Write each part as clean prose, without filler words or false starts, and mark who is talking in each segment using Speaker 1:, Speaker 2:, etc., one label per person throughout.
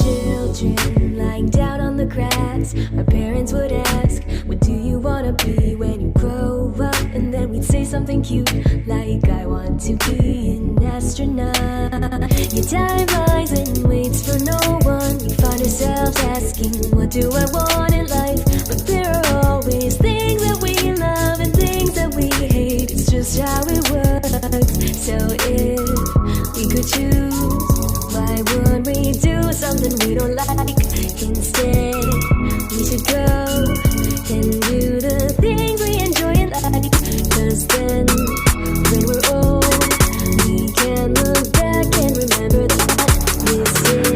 Speaker 1: children lying down on the grass, our parents would ask, what do you wanna be when you grow up? And then we'd say something cute like, I want to be an astronaut. Your time lies and waits for no one. We find ourselves asking, what do I want in life? But there are always things that we love and things that we hate. It's just how it works. So if we could choose, why would we do something we don't like? Instead, we should go and do the things we enjoy in life. Cause then, when we're old, we can look back and remember that this is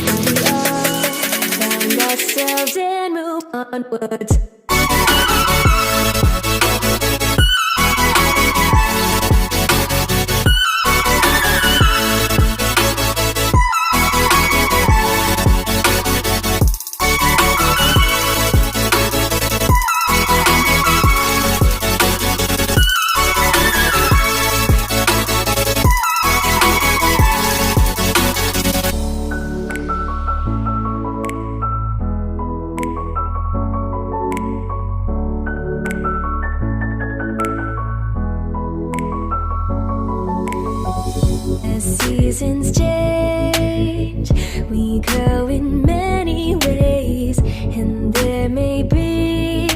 Speaker 1: how we all found ourselves and move onwards. Seasons change, we grow in many ways, and there may be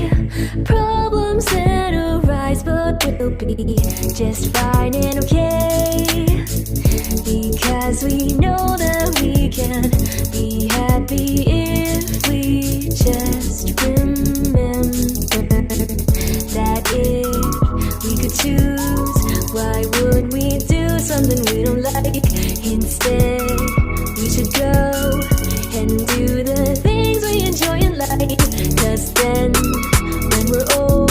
Speaker 1: problems that arise, but we'll be just fine and okay, because we know that we can be happy if we just remember that if we could choose, why would we do something we don't like? Instead, we should go and do the things we enjoy in life. Cause then, when we're old,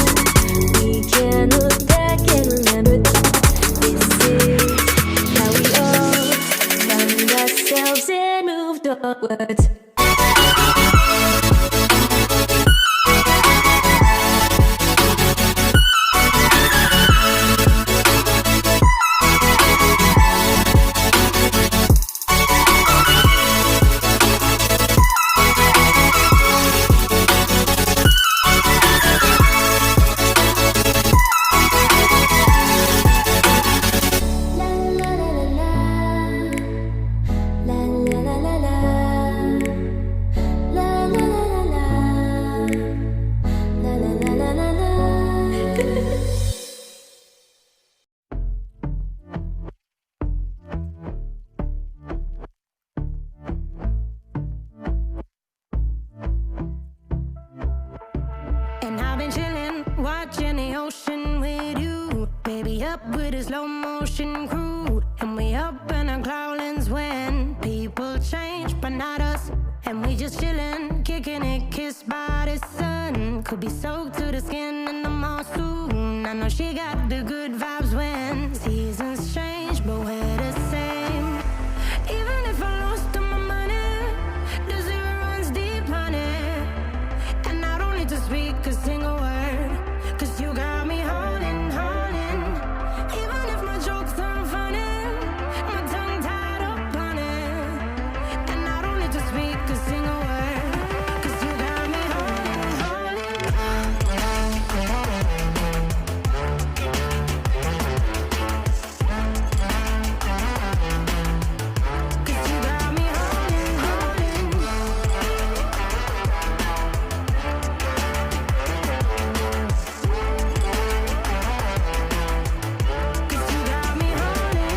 Speaker 1: we can look back and remember that this is how we all found ourselves and moved onwards.
Speaker 2: And I've been chillin', watching the ocean with you. Baby up with a slow motion crew. And we up in our clouds when people change, but not us. And we just chillin', kicking it, kissed by the sun. Could be soaked to the skin in the mall soon. I know she got the good vibes when seasons change, but we're the same. Even if I lost all my money, the zero runs deep, honey. And I don't need to speak a single word, cause you got me holding, holding. Even if my jokes aren't funny, my tongue tied up on it. And I don't need to speak a single word, cause you got me holding, holding. Cause you got me holding, holding. Cause you got me holding.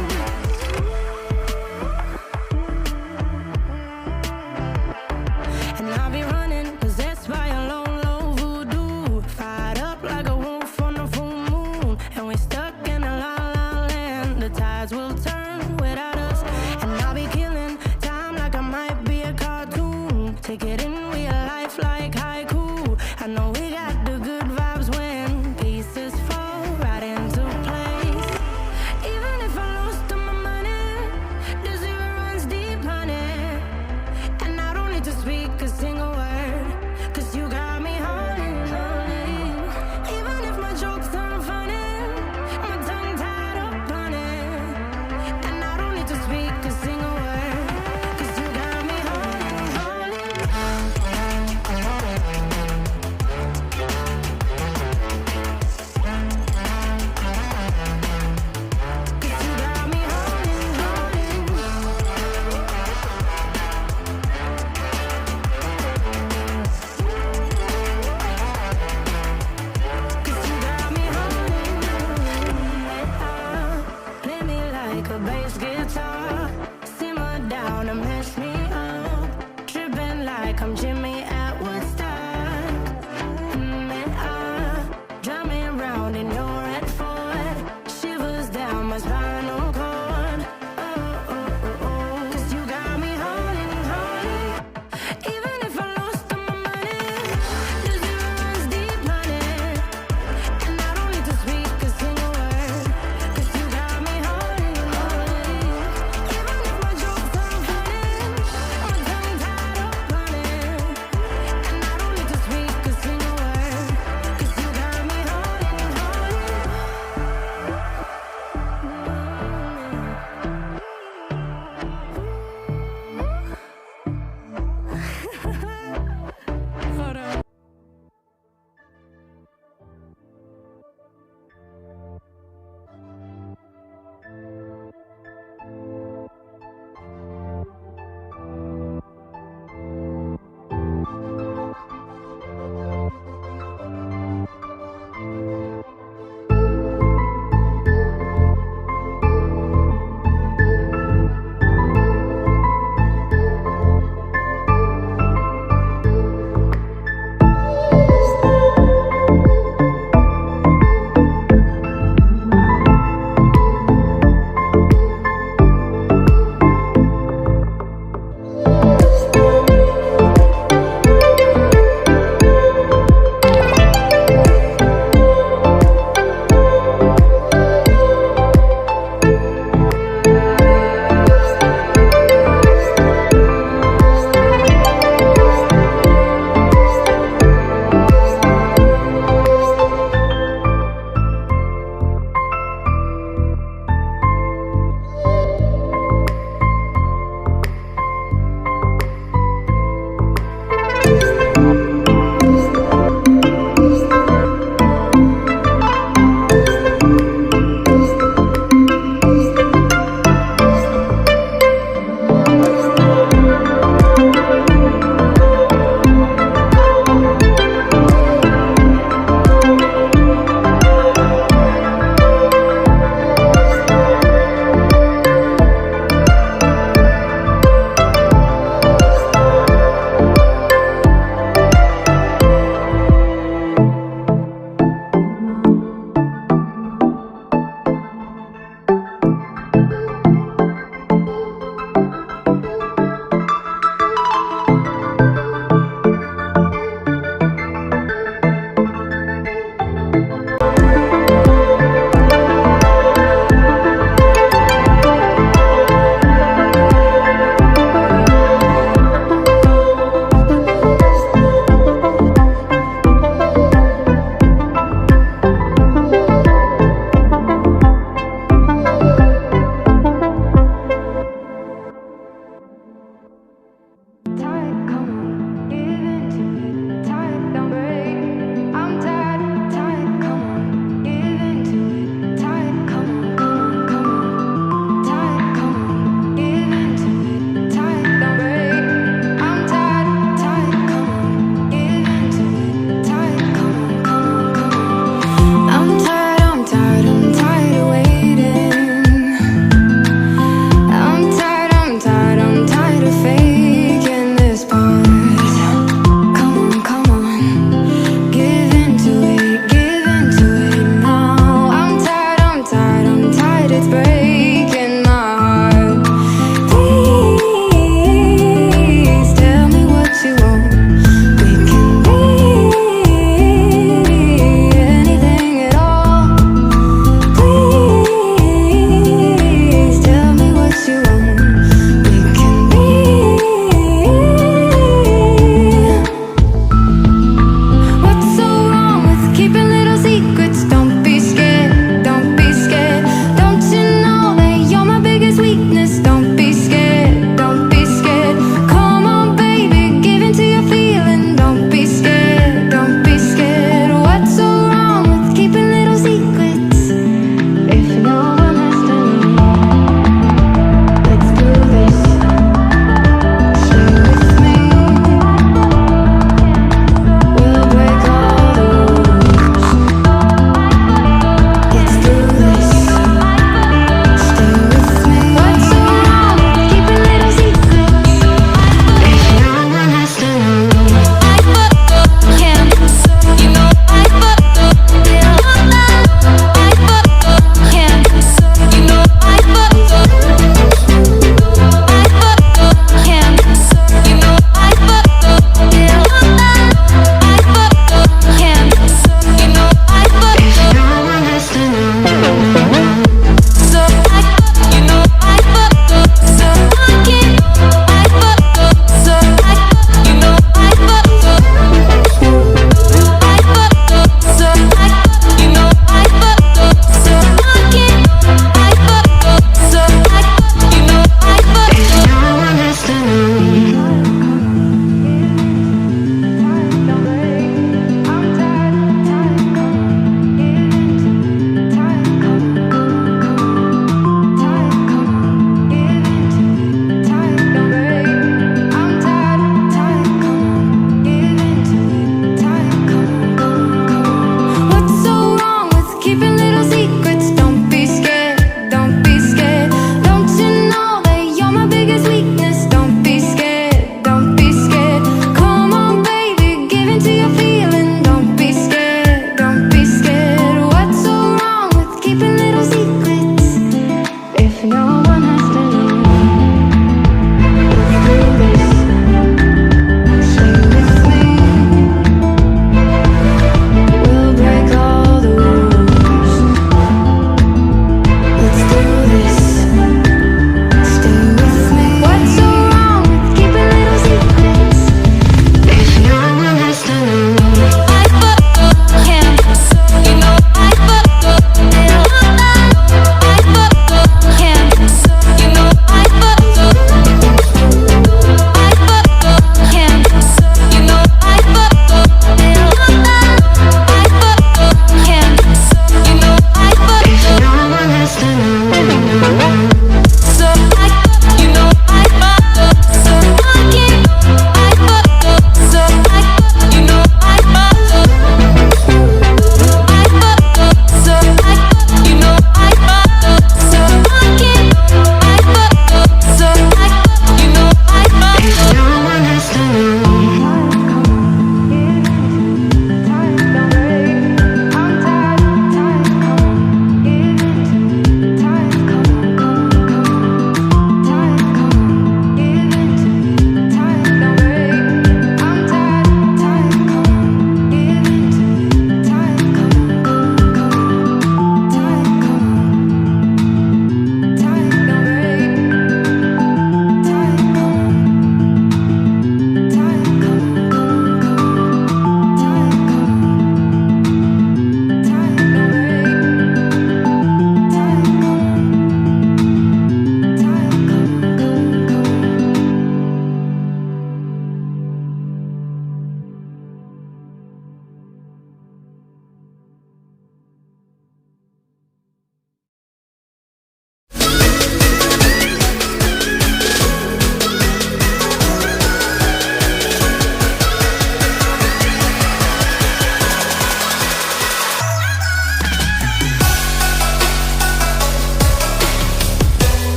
Speaker 2: And I'll be running, possessed by a low, low voodoo. Fired up like a wolf on a full moon. And we're stuck in a la la land. The tides will turn without us. And I'll be killing time like I might be a cartoon. Take it in real life like haiku. I know we got the good vibes when pieces fall right into place. Even if I lost all my money, the zero runs deep, honey. And I don't need to speak a single word, cause you got me holding, holding. Even if my jokes aren't funny, my tongue tied up on it. And I don't need to speak a single word, cause you got me holding. like a bass guitar. Simmer down and mess me up. Tripping like I'm Jimmy